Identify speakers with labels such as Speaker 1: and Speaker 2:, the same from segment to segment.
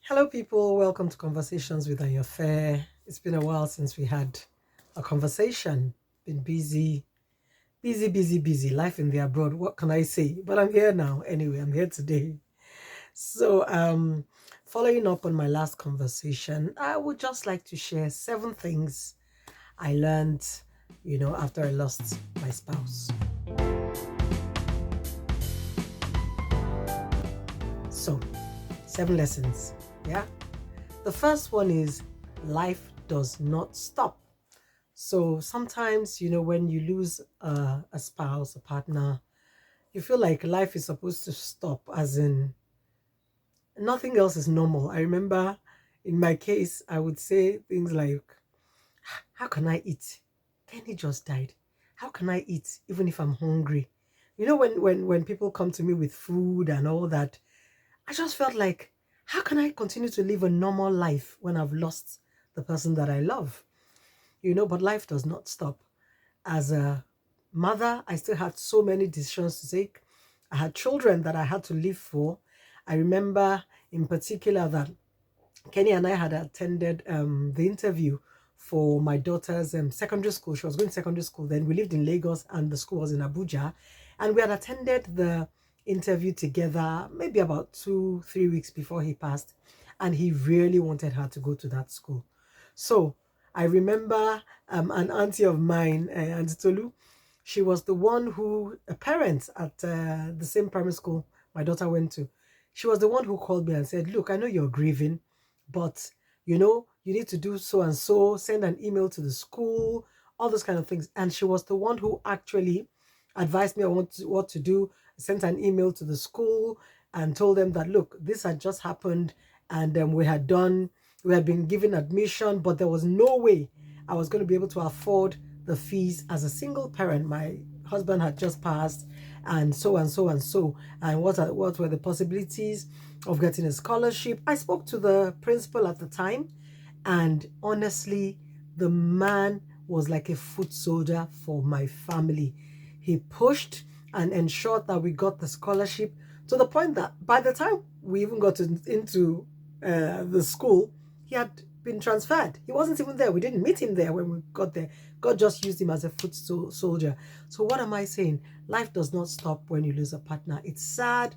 Speaker 1: Hello, people. Welcome to Conversations with Ayofe. It's been a while since we had a conversation. Been busy, busy, busy, busy. Life in the abroad. What can I say? But I'm here now. Anyway, I'm here today. So, following up on my last conversation, I would just like to share 7 things I learned, after I lost my spouse. So, 7 lessons. Yeah. The first one is life does not stop. So sometimes, when you lose a spouse, a partner, you feel like life is supposed to stop, as in nothing else is normal. I remember in my case, I would say things like, how can I eat? Kenny just died. How can I eat even if I'm hungry? When people come to me with food and all that, I just felt like, how can I continue to live a normal life when I've lost the person that I love? But life does not stop. As a mother, I still had so many decisions to take. I had children that I had to live for. I remember in particular that Kenny and I had attended the interview for my daughter's secondary school. She was going to secondary school then. We lived in Lagos and the school was in Abuja. And we had attended the interview together maybe about 2, 3 weeks before he passed. And he really wanted her to go to that school. So I remember an auntie of mine, Auntie Tolu, she was the one who, a parent at the same primary school my daughter went to, she was the one who called me and said, look, I know you're grieving, but you need to do so and so, send an email to the school, all those kind of things. And she was the one who actually advised me on what to do, sent an email to the school and told them that, look, this had just happened and we had been given admission, but there was no way I was going to be able to afford the fees as a single parent. My husband had just passed, and so and so and so. And what were the possibilities of getting a scholarship? I spoke to the principal at the time, and honestly, the man was like a foot soldier for my family. He pushed and ensured that we got the scholarship to the point that by the time we even got into the school, he had been transferred. He wasn't even there. We didn't meet him there when we got there. God just used him as a foot soldier. So what am I saying? Life does not stop when you lose a partner. It's sad.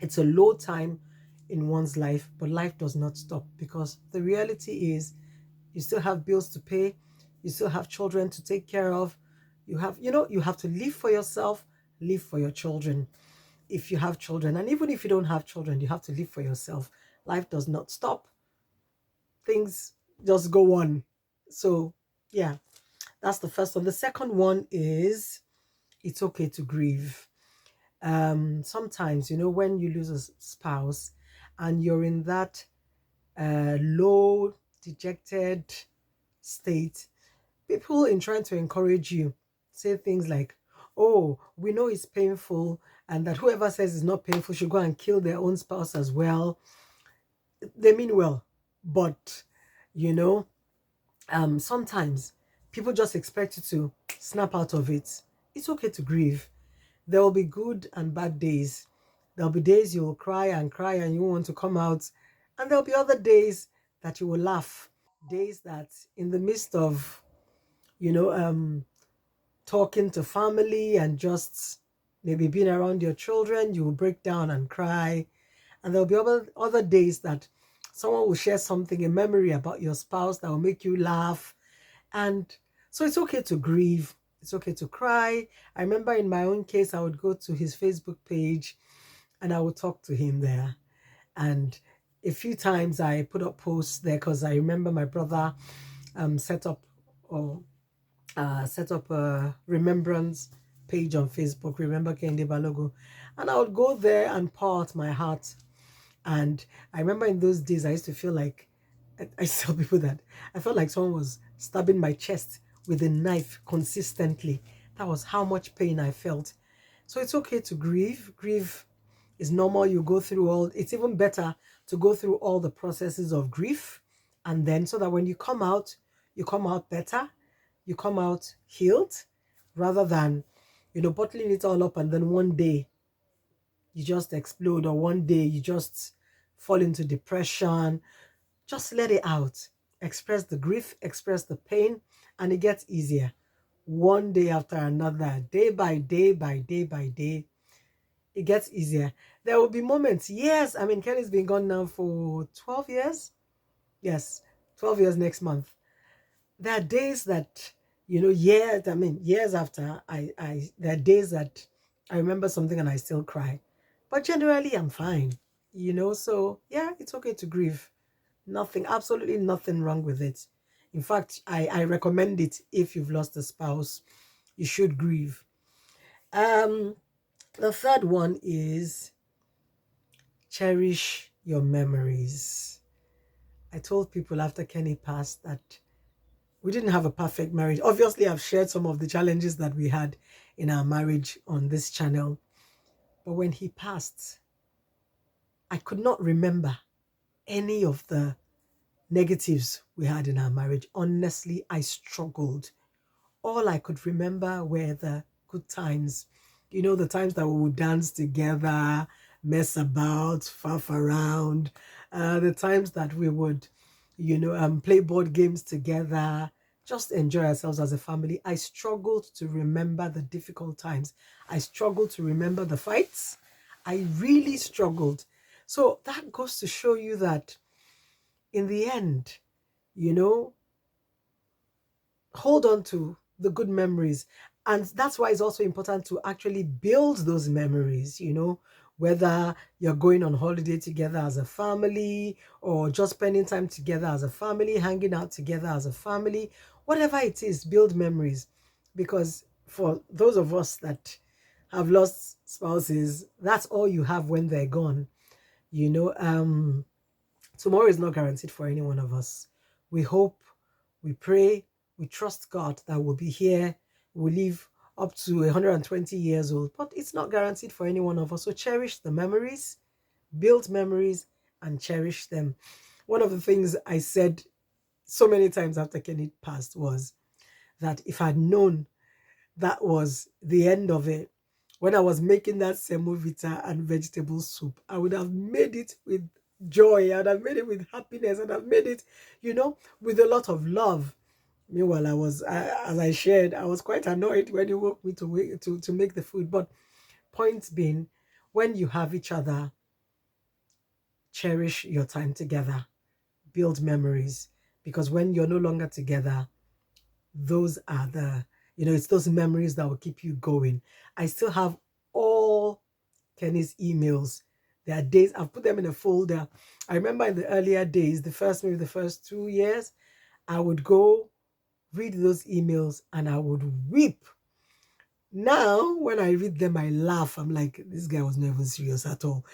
Speaker 1: It's a low time in one's life, but life does not stop, because the reality is you still have bills to pay. You still have children to take care of. You have to live for yourself, live for your children if you have children. And even if you don't have children, you have to live for yourself. Life does not stop. Things just go on. So, yeah, that's the first one. The second one is it's okay to grieve. Sometimes, when you lose a spouse and you're in that low, dejected state, people in trying to encourage you say things like, oh, we know it's painful, and that whoever says it's not painful should go and kill their own spouse as well. They mean well, but you know sometimes people just expect you to snap out of it. It's okay to grieve. There will be good and bad days. There'll be days you will cry and you want to come out, and there'll be other days that you will laugh. Days that in the midst of you know talking to family and just maybe being around your children, you will break down and cry. And there'll be other days that someone will share something, a memory about your spouse that will make you laugh. And so it's okay to grieve. It's okay to cry. I remember in my own case, I would go to his Facebook page and I would talk to him there. And a few times I put up posts there because I remember my brother set up or set up a remembrance page on Facebook, Remember Kende Balogo. And I would go there and pour out my heart. And I remember in those days, I used to feel like, I tell people that I felt like someone was stabbing my chest with a knife consistently. That was how much pain I felt. So it's okay to grieve. Grief is normal. You go through it's even better to go through all the processes of grief. And then so that when you come out better, you come out healed, rather than, bottling it all up and then one day you just explode, or one day you just fall into depression. Just let it out. Express the grief, express the pain, and it gets easier. One day after another, day by day by day by day, it gets easier. There will be moments, years. I mean, Kenny's been gone now for 12 years. Yes, 12 years next month. There are days that, years after, there are days that I remember something and I still cry. But generally, I'm fine, so yeah, it's okay to grieve. Nothing, absolutely nothing wrong with it. In fact, I recommend it if you've lost a spouse. You should grieve. Um, the third one is cherish your memories. I told people after Kenny passed that we didn't have a perfect marriage. Obviously, I've shared some of the challenges that we had in our marriage on this channel. But when he passed, I could not remember any of the negatives we had in our marriage. Honestly, I struggled. All I could remember were the good times. The times that we would dance together, mess about, faff around, the times that we would, play board games together, just enjoy ourselves as a family. I struggled to remember the difficult times. I struggled to remember the fights. I really struggled. So that goes to show you that in the end, you know, hold on to the good memories. And that's why it's also important to actually build those memories, whether you're going on holiday together as a family or just spending time together as a family, hanging out together as a family, whatever it is, build memories. Because for those of us that have lost spouses, that's all you have when they're gone. Tomorrow is not guaranteed for any one of us. We hope, we pray, we trust God that we'll be here, we'll live up to 120 years old, but it's not guaranteed for any one of us. So cherish the memories, build memories, and cherish them. One of the things I said so many times after Kenny passed was that if I'd known that was the end of it, when I was making that semovita and vegetable soup, I would have made it with joy. I'd have made it with happiness. I'd have made it, with a lot of love. Meanwhile, as I shared, I was quite annoyed when you woke me to make the food. But point being, when you have each other, cherish your time together, build memories, because when you're no longer together, those are it's those memories that will keep you going. I still have all Kenny's emails. There are days I've put them in a folder. I remember in the earlier days, maybe the first 2 years, I would go read those emails and I would weep. Now, when I read them, I laugh. I'm like, this guy was not even serious at all.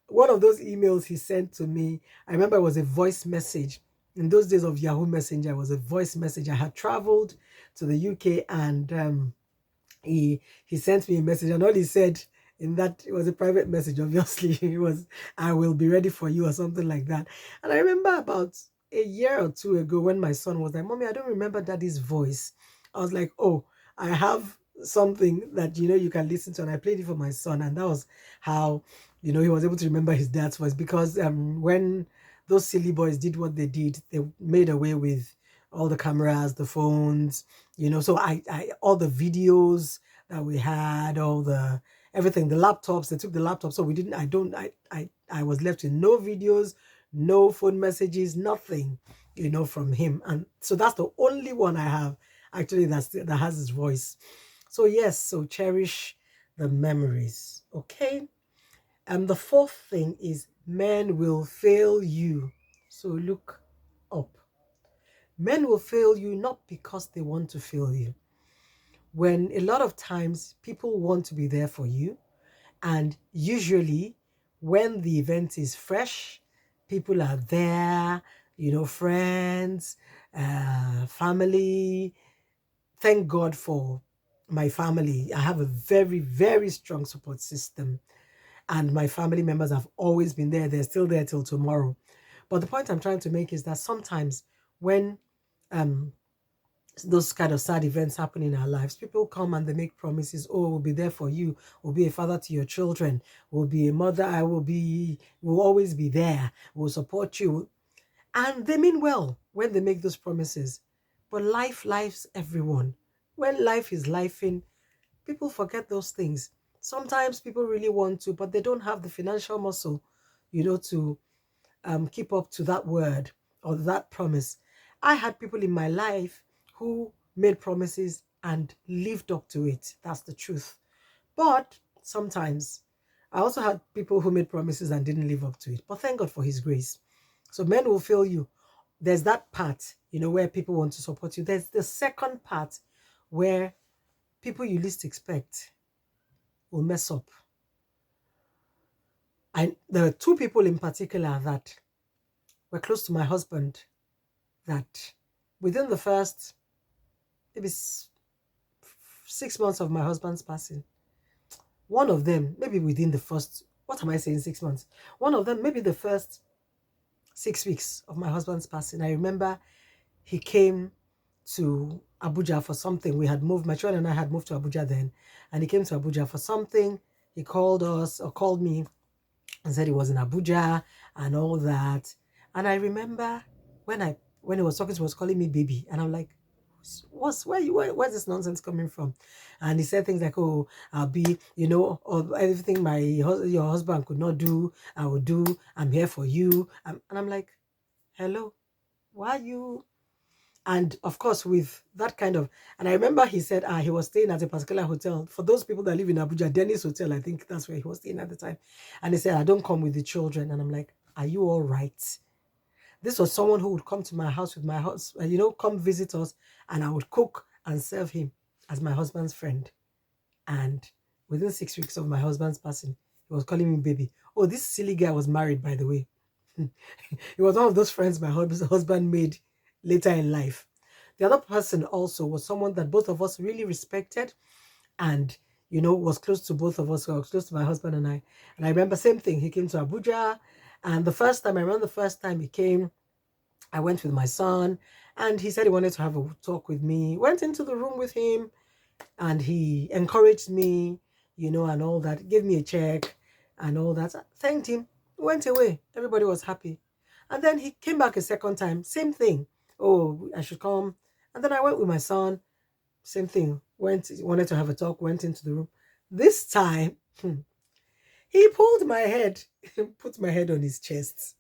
Speaker 1: One of those emails he sent to me, I remember it was a voice message. In those days of Yahoo Messenger, it was a voice message. I had traveled to the UK and he sent me a message, and all he said in that, it was a private message, obviously. It was, I will be ready for you, or something like that. And I remember about a year or two ago when my son was like, Mommy, I don't remember daddy's voice. I was like, oh, I have something that you can listen to, and I played it for my son, and that was how he was able to remember his dad's voice, because when those silly boys did what they did, they made away with all the cameras, the phones, so I all the videos that we had, all the everything, the laptops, they took the laptop, so we didn't I was left with no videos, no phone messages, nothing, from him. And so that's the only one I have actually that has his voice. So yes, so cherish the memories. Okay. And the fourth thing is, men will fail you. So look up. Men will fail you not because they want to fail you. When a lot of times people want to be there for you, and usually when the event is fresh, people are there, friends, family. Thank God for my family. I have a very, very strong support system, and my family members have always been there. They're still there till tomorrow. But the point I'm trying to make is that sometimes when um those kind of sad events happen in our lives. People come and they make promises. Oh, we'll be there for you. We'll be a father to your children. We'll be a mother. We'll always be there. We'll support you. And they mean well when they make those promises. But life lives everyone. When life is lifing, people forget those things. Sometimes people really want to, but they don't have the financial muscle, to keep up to that word or that promise. I had people in my life who made promises and lived up to it. That's the truth. But sometimes I also had people who made promises and didn't live up to it. But thank God for His grace. So men will fail you. There's that part, where people want to support you. There's the second part where people you least expect will mess up. And there are two people in particular that were close to my husband that within the first maybe 6 months of my husband's passing, one of them, maybe within the first, what am I saying, 6 months? One of them, maybe the first 6 weeks of my husband's passing, I remember he came to Abuja for something. We had moved, my children and I had moved to Abuja then, and he came to Abuja for something. He called us or called me and said he was in Abuja and all that. And I remember when he was talking, he was calling me baby, and I'm like, where's this nonsense coming from? And he said things like, oh, I'll be, everything your husband could not do, I will do. I'm here for you. And I'm like, hello, why are you? And of course, with that kind of, and I remember he said he was staying at a particular hotel. For those people that live in Abuja, Dennis Hotel, I think that's where he was staying at the time. And he said, I don't come with the children. And I'm like, are you all right? This was someone who would come to my house with my husband, come visit us, and I would cook and serve him as my husband's friend. And within 6 weeks of my husband's passing, he was calling me baby. Oh, this silly guy was married, by the way. He was one of those friends my husband made later in life. The other person also was someone that both of us really respected and, was close to both of us, was close to my husband and I. And I remember same thing. He came to Abuja. And I remember the first time he came, I went with my son and he said he wanted to have a talk with me. Went into the room with him and he encouraged me, and all that. Gave me a check and all that. Thanked him. Went away. Everybody was happy. And then he came back a second time. Same thing. Oh, I should come. And then I went with my son. Same thing. Wanted to have a talk. Went into the room. This time, he pulled my head, put my head on his chest.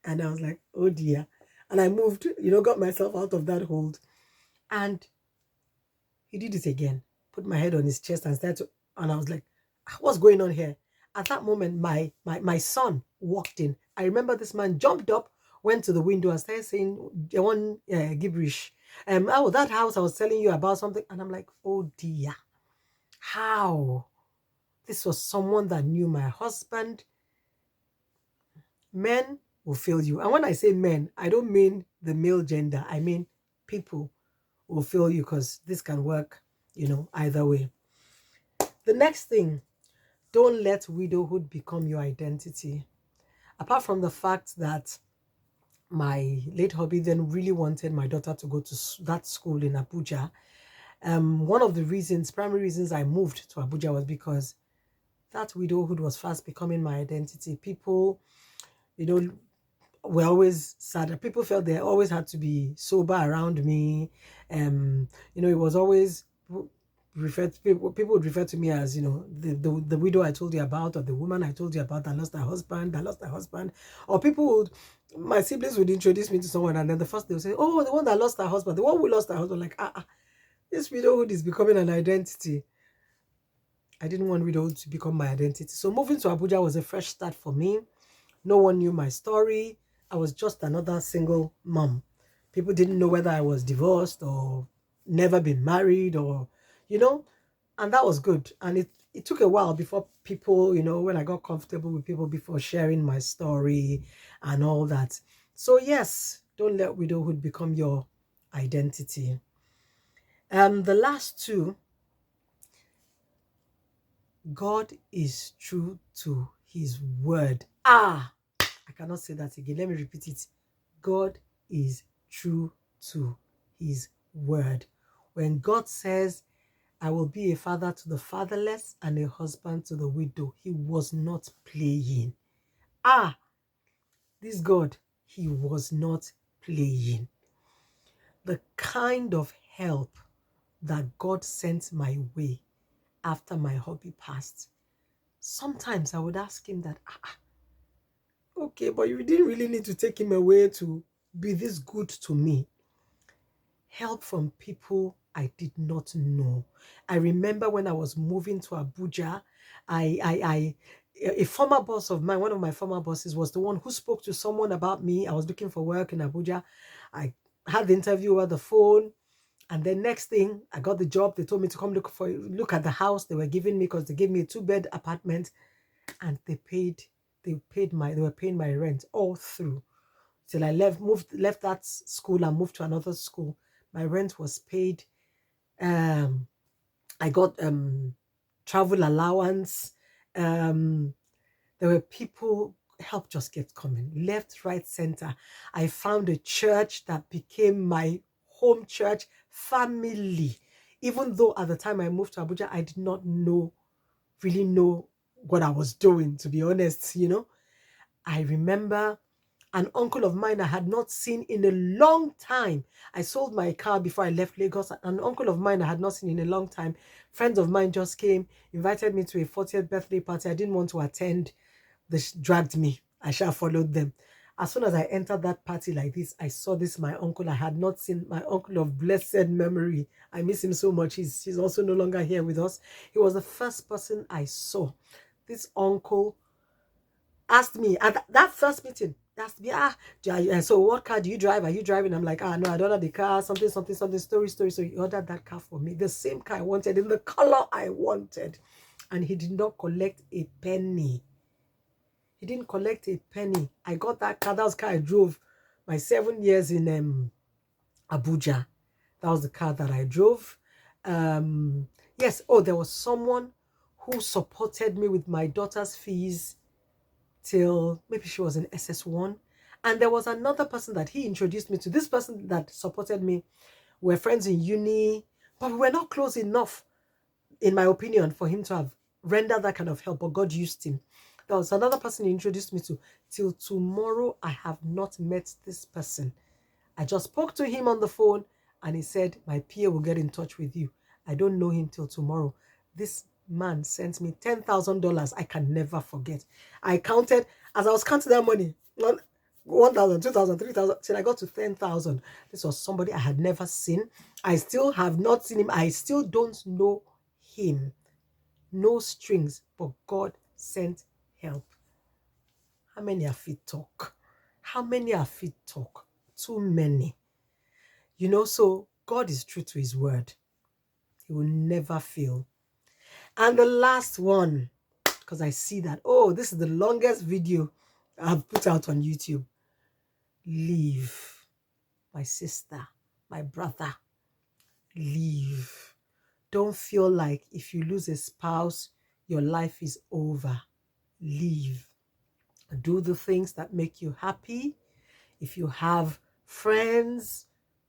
Speaker 1: And I was like, oh dear. And I moved, got myself out of that hold. And he did it again. Put my head on his chest and and I was like, what's going on here? At that moment, my son walked in. I remember this man jumped up, went to the window and started saying one gibberish. Oh, that house I was telling you about something. And I'm like, oh dear. How? This was someone that knew my husband. Men will fail you. And when I say men, I don't mean the male gender. I mean people will fail you because this can work, either way. The next thing, don't let widowhood become your identity. Apart from the fact that my late hubby then really wanted my daughter to go to that school in Abuja, one of the primary reasons I moved to Abuja was because that widowhood was fast becoming my identity. People, were always sad. People felt they always had to be sober around me. It was always people would refer to me as, the widow I told you about, or the woman I told you about that lost her husband. Or my siblings would introduce me to someone, and then the first they would say, oh, the one that lost her husband, the one who lost her husband. Like, this widowhood is becoming an identity. I didn't want widowhood to become my identity. So moving to Abuja was a fresh start for me. No one knew my story. I was just another single mom. People didn't know whether I was divorced or never been married or, and that was good. And it took a while before people, when I got comfortable with people before sharing my story and all that. So yes, don't let widowhood become your identity. The last two, God is true to his word. I cannot say that again. Let me repeat it. God is true to his word. When God says, I will be a father to the fatherless and a husband to the widow, he was not playing. This God, he was not playing. The kind of help that God sent my way after my hubby passed, sometimes I would ask him that, okay, but you didn't really need to take him away to be this good to me. Help from people I did not know. I remember when I was moving to Abuja, a former boss of mine, one of my former bosses, was the one who spoke to someone about me. I was looking for work in Abuja. I had the interview over the phone. And then next thing, I got the job. They told me to come look at the house they were giving me, because they gave me a 2-bed apartment, and they were paying my rent all through till I left that school and moved to another school. My rent was paid. I got travel allowance. There were people. Help just kept coming, left, right, center. I found a church that became my home church family. Even though at the time I moved to Abuja, I did not really know what I was doing, to be honest. I remember an uncle of mine I had not seen in a long time. I sold my car before I left Lagos. An uncle of mine I had not seen in a long time. Friends of mine just came, invited me to a 40th birthday party. I didn't want to attend. They dragged me. I shall followed them. As soon as I entered that party like this, I saw this, my uncle I had not seen, my uncle of blessed memory. I miss him so much. He's also no longer here with us. He was the first person I saw. This uncle asked me at that first meeting, asked me, so what car do you drive? Are you driving? I'm like, no, I don't have the car, something, story. So he ordered that car for me, the same car I wanted, in the color I wanted. And he did not collect a penny. He didn't collect a penny. I got that car. That was the car I drove my 7 years in Abuja. That was the car that I drove. Yes. Oh, there was someone who supported me with my daughter's fees till maybe she was in SS1. And there was another person that he introduced me to. This person that supported me, we're friends in uni, but we were not close enough, in my opinion, for him to have rendered that kind of help, but God used him. There was another person he introduced me to. Till tomorrow, I have not met this person. I just spoke to him on the phone, and he said, my PA will get in touch with you. I don't know him till tomorrow. This man sent me $10,000. I can never forget. I counted, as I was counting that money, 1,000, 2,000, 3,000, till I got to 10,000. This was somebody I had never seen. I still have not seen him. I still don't know him. No strings, but God sent help. How many are fit talk? How many are fit talk? Too many. So God is true to his word. He will never fail. And the last one, because I see that, this is the longest video I've put out on YouTube. Leave. My sister, my brother, leave. Don't feel like if you lose a spouse, your life is over. Leave. Do the things that make you happy. If you have friends,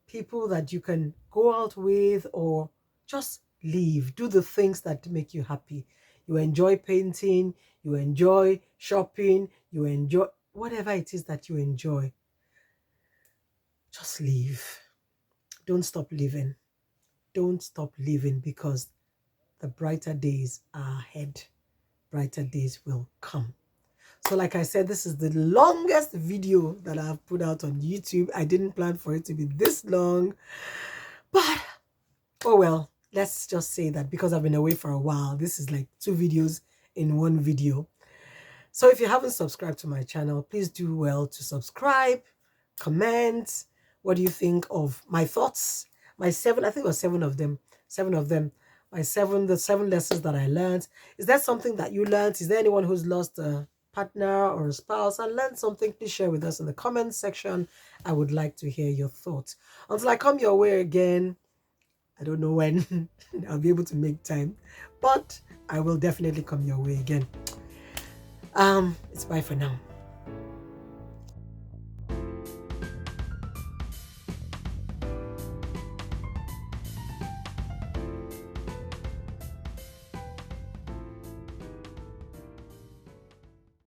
Speaker 1: people that you can go out with, or just leave. Do the things that make you happy. You enjoy painting, you enjoy shopping, you enjoy whatever it is that you enjoy. Just leave. Don't stop living. Don't stop living, because the brighter days are ahead. Brighter days will come. So like I said, this is the longest video that I've put out on YouTube. I didn't plan for it to be this long, but oh well, let's just say that because I've been away for a while, this is like 2 videos in 1 video. So if you haven't subscribed to my channel, please do well to subscribe, comment. What do you think of my thoughts? My 7, I think it was 7 of them. 7 of them. The 7 lessons that I learned. Is there something that you learned? Is there anyone who's lost a partner or a spouse and learned something? Please share with us in the comments section. I would like to hear your thoughts. Until I come your way again, I don't know when I'll be able to make time, but I will definitely come your way again. It's bye for now.